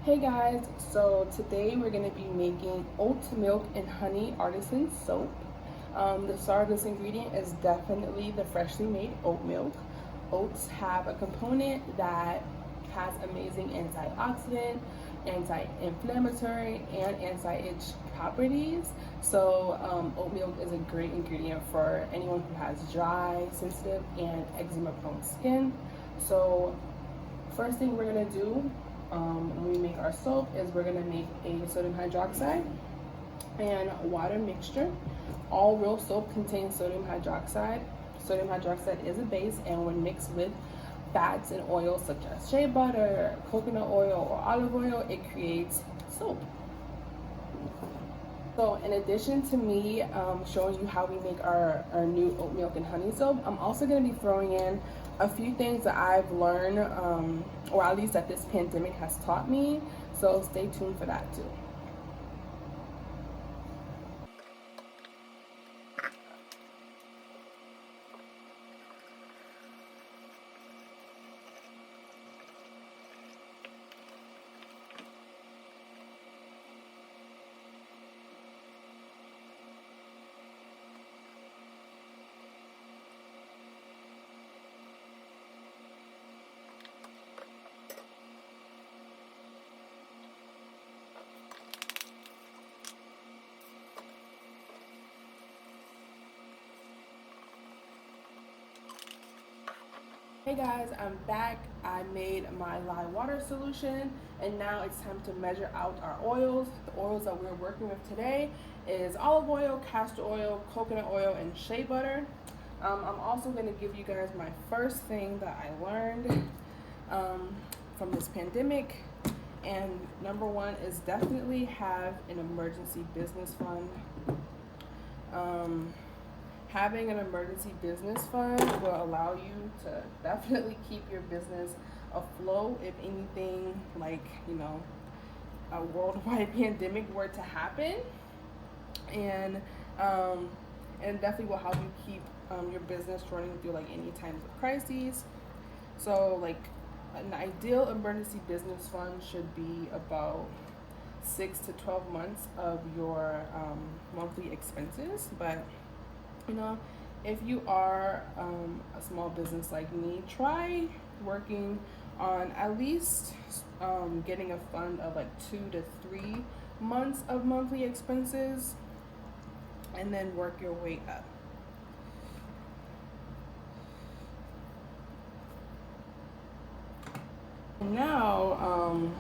Hey guys, so today we're going to be making Oatmilk and Honey Artisan Soap. The star of this ingredient is definitely the freshly made oat milk. Oats have a component that has amazing antioxidant, anti-inflammatory, and anti-itch properties. So oat milk is a great ingredient for anyone who has dry, sensitive, and eczema-prone skin. So first thing we're going to do when we make our soap is we're gonna make a sodium hydroxide and water mixture. All real soap contains sodium hydroxide. Sodium hydroxide is a base, and when mixed with fats and oils such as shea butter, coconut oil, or olive oil, it creates soap. So in addition to me showing you how we make our new oat milk and honey soap, I'm also going to be throwing in a few things that I've learned, or at least that this pandemic has taught me. So stay tuned for that too. Hey guys, I'm back. I made my lye water solution, and now it's time to measure out our oils. The oils that we're working with today is olive oil, castor oil, coconut oil, and shea butter. I'm also going to give you guys my first thing that I learned from this pandemic. And number one is definitely have an emergency business fund. Having an emergency business fund will allow you to definitely keep your business afloat if anything like, a worldwide pandemic were to happen. And definitely will help you keep your business running through like any times of crises. So like an ideal emergency business fund should be about 6 to 12 months of your monthly expenses. But if you are a small business like me, try working on at least getting a fund of like 2 to 3 months of monthly expenses, and then work your way up. Now,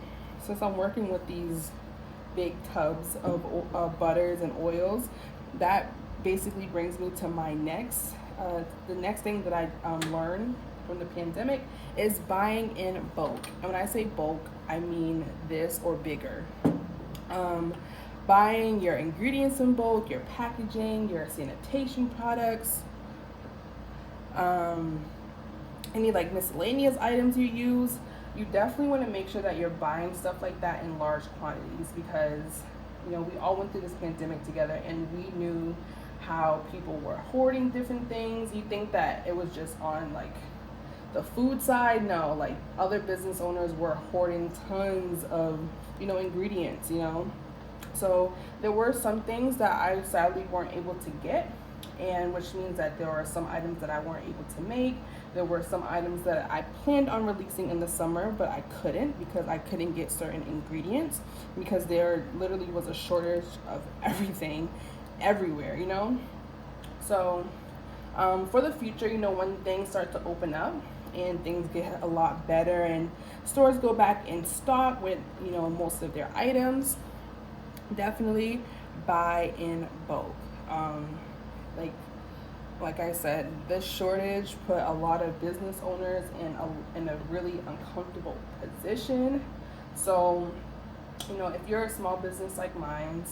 since I'm working with these big tubs of butters and oils, that basically brings me to my the next thing that I learned from the pandemic is buying in bulk. And when I say bulk, I mean this or bigger. Buying your ingredients in bulk, your packaging, your sanitation products, any like miscellaneous items you use. You definitely want to make sure that you're buying stuff like that in large quantities, because we all went through this pandemic together, and we knew how people were hoarding different things. You think that it was just on like the food side? No, like other business owners were hoarding tons of ingredients. So there were some things that I sadly weren't able to get, and which means that there were some items that I weren't able to make. There were some items that I planned on releasing in the summer, but I couldn't because I couldn't get certain ingredients, because there literally was a shortage of everything everywhere. So for the future, when things start to open up and things get a lot better and stores go back in stock with most of their items, definitely buy in bulk. Like I said, this shortage put a lot of business owners in a really uncomfortable position. So if you're a small business like mine,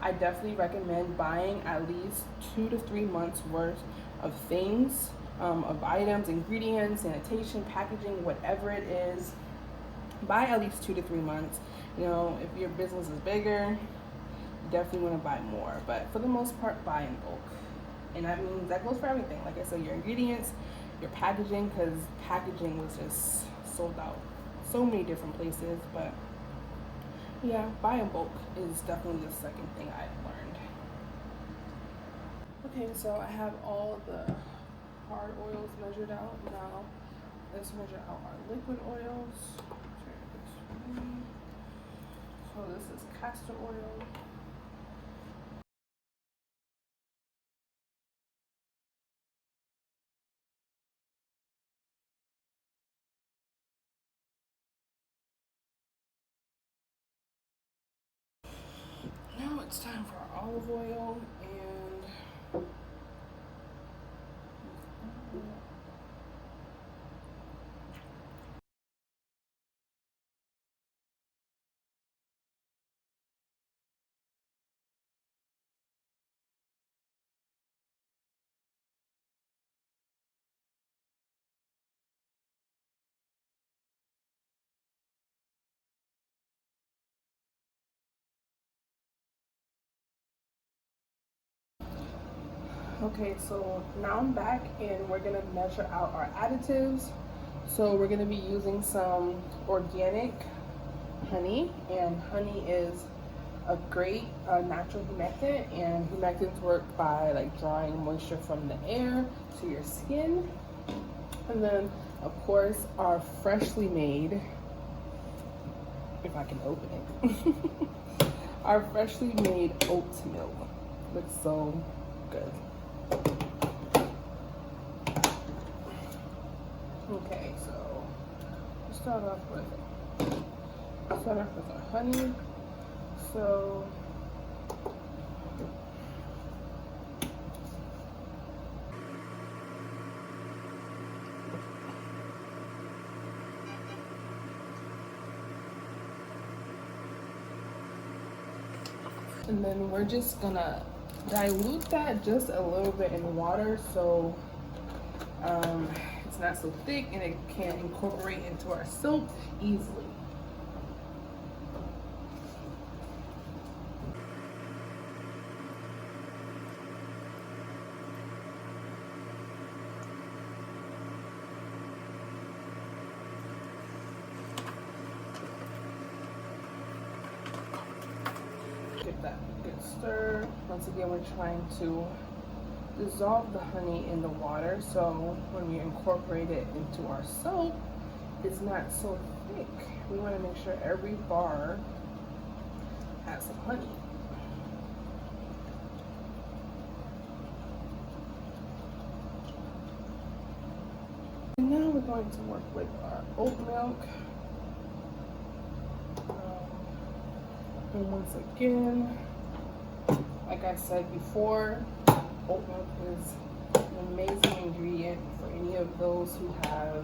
I definitely recommend buying at least 2 to 3 months worth of things, of items, ingredients, sanitation, packaging, whatever it is. Buy at least 2 to 3 months. If your business is bigger, you definitely want to buy more. But for the most part, buy in bulk. And that means that goes for everything. Like I said, your ingredients, your packaging, because packaging was just sold out so many different places. But Yeah, buy in bulk is definitely the second thing I've learned. Okay, so I have all the hard oils measured out. Now let's measure out our liquid oils. So this is castor oil. Now it's time for our olive oil Okay, so now I'm back and we're gonna measure out our additives. So we're gonna be using some organic honey, and honey is a great natural humectant, and humectants work by like drawing moisture from the air to your skin. And then of course our freshly made, if I can open it, our freshly made oat milk looks so good. Okay, so let's start off with our honey. So and then we're just gonna dilute that just a little bit in water so it's not so thick and it can incorporate into our soap easily. Give that a good stir. Once again, we're trying to dissolve the honey in the water so when we incorporate it into our soap, it's not so thick. We want to make sure every bar has some honey. And now we're going to work with our oat milk. And once again, like I said before, oat milk is an amazing ingredient for any of those who have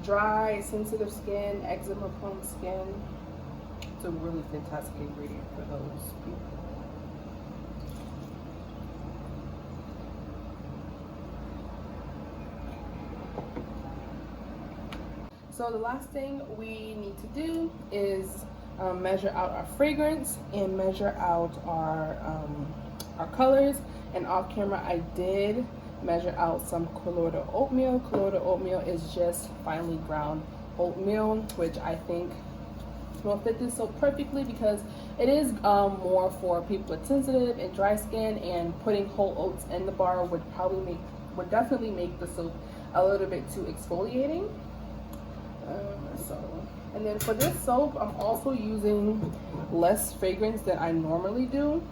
dry, sensitive skin, eczema-prone skin. It's a really fantastic ingredient for those people. So the last thing we need to do is measure out our fragrance and measure out our colors. And off camera I did measure out some colloidal oatmeal. Colloidal oatmeal is just finely ground oatmeal, which I think will fit this soap perfectly because it is more for people with sensitive and dry skin, and putting whole oats in the bar would definitely make the soap a little bit too exfoliating. And then for this soap, I'm also using less fragrance than I normally do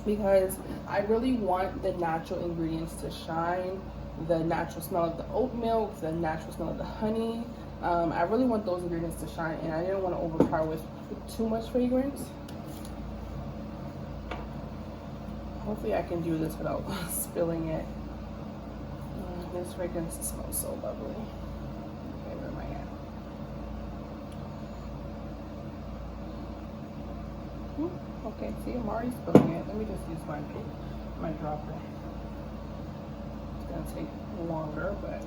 because I really want the natural ingredients to shine, the natural smell of the oat milk, the natural smell of the honey. I really want those ingredients to shine, and I didn't want to overpower with too much fragrance. Hopefully I can do this without spilling it. This fragrance smells so lovely. Okay, where am I at? Okay, see, I'm already spilling it. Let me just use my dropper. It's gonna take longer, but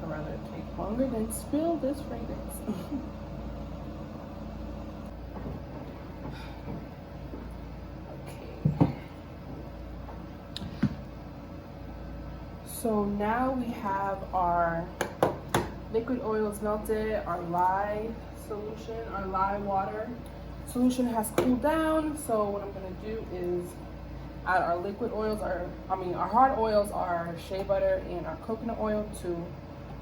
I'd rather take longer than spill this fragrance. Okay. So now we have our liquid oils melted, our lye solution, our lye water solution has cooled down. So what I'm gonna do is add our liquid oils, our hard oils, our shea butter and our coconut oil, to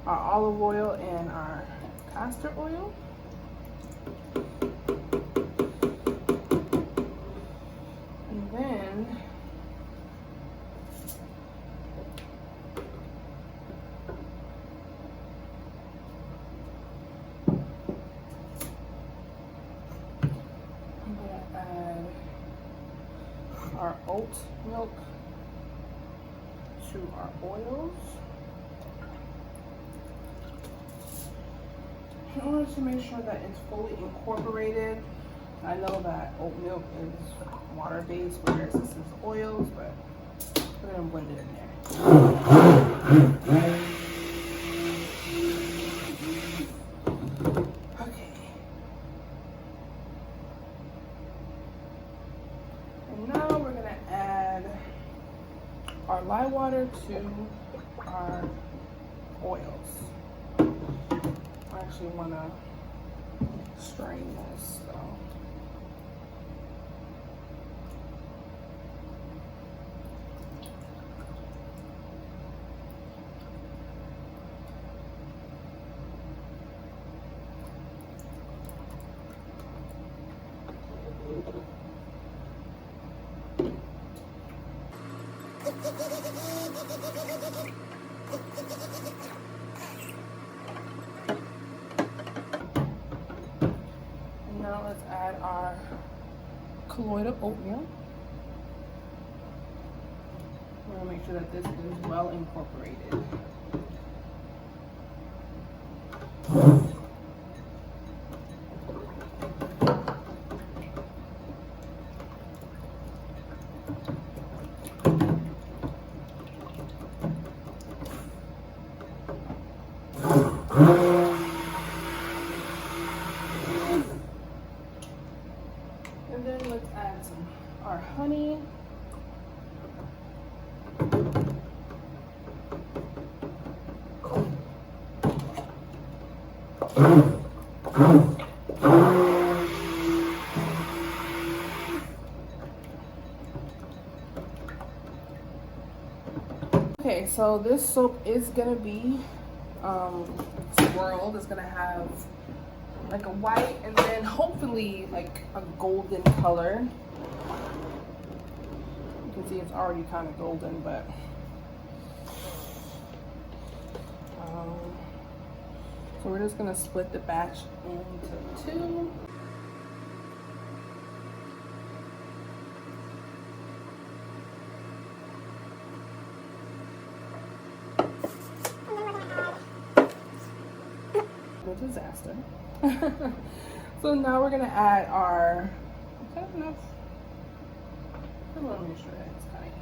our olive oil and our castor oil. And then I'm gonna add our oat milk to our oils in order to make sure that it's fully incorporated. I know that oat milk is water based, whereas this is oils, but we're gonna blend it in there. Okay. And now we're gonna add our lye water to our oils. I actually want to strain this, so. Now let's add our colloidal oatmeal. We're gonna make sure that this is well incorporated. And then let's add our honey. Okay, so this soap is gonna be swirled. It's gonna have like a white and then hopefully like a golden color. You can see it's already kind of golden, but so we're just gonna split the batch into two. Disaster. So now we're gonna add our, is that enough? I want to make sure that it's kind of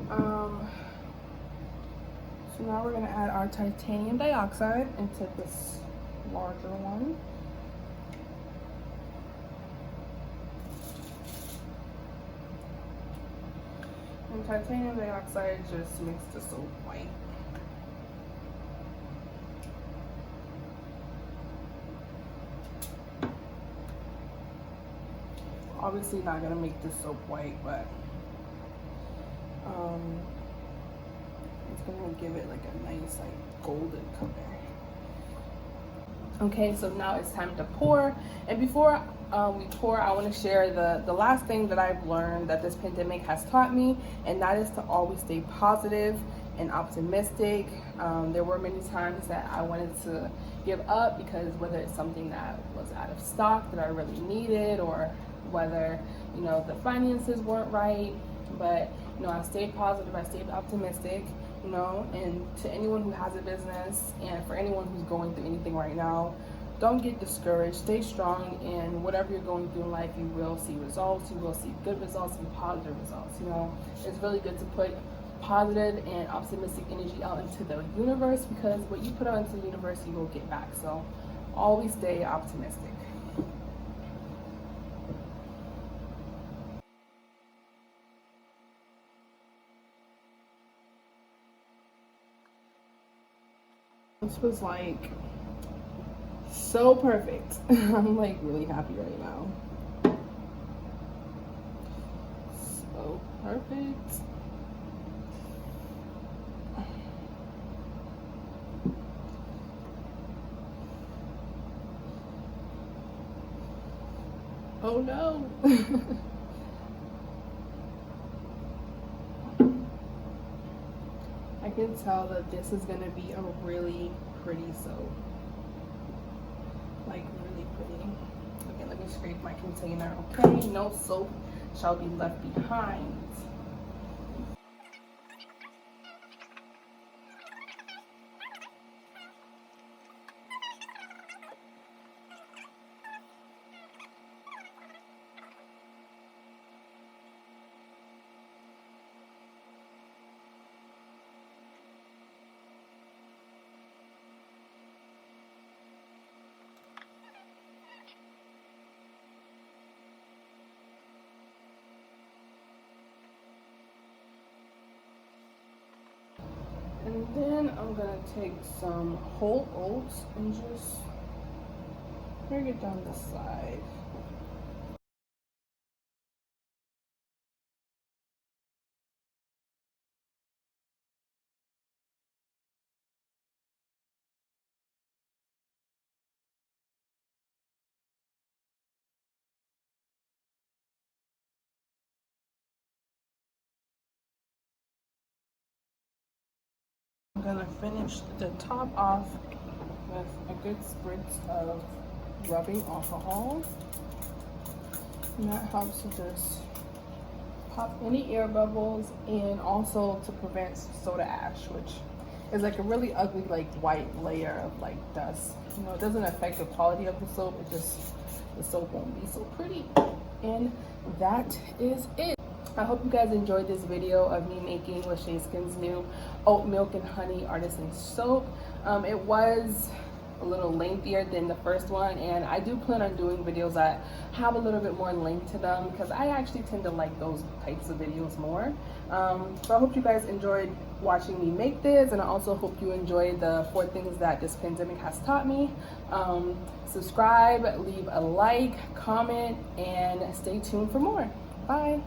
even. So now we're gonna add our titanium dioxide into this larger one. And titanium dioxide just makes the soap white. Obviously not gonna make this soap white, but it's gonna give it like a nice like golden color. Okay, so now it's time to pour. And before we pour, I want to share the last thing that I've learned that this pandemic has taught me, and that is to always stay positive and optimistic. There were many times that I wanted to give up because whether it's something that was out of stock that I really needed, or whether, you know, the finances weren't right, but, you know, I stayed positive, I stayed optimistic, you know. And to anyone who has a business, and for anyone who's going through anything right now, don't get discouraged, stay strong, and whatever you're going through in life, you will see results, you will see good results and positive results, you know. It's really good to put positive and optimistic energy out into the universe, because what you put out into the universe, you will get back. So always stay optimistic. This was like so perfect. I'm like really happy right now. So perfect. Oh no. I can tell that this is gonna be a really pretty soap. Like really pretty. Okay, let me scrape my container. Okay, no soap shall be left behind. And then I'm gonna take some whole oats and just bring it down the side. I'm gonna finish the top off with a good spritz of rubbing alcohol. And that helps to just pop any air bubbles and also to prevent soda ash, which is like a really ugly like white layer of like dust. You know, it doesn't affect the quality of the soap, it just, the soap won't be so pretty. And that is it. I hope you guys enjoyed this video of me making Shea Skin's new Oatmilk and Honey Artisan Soap. It was a little lengthier than the first one, and I do plan on doing videos that have a little bit more length to them because I actually tend to like those types of videos more. So I hope you guys enjoyed watching me make this, and I also hope you enjoyed the 4 things that this pandemic has taught me. Subscribe, leave a like, comment, and stay tuned for more. Bye.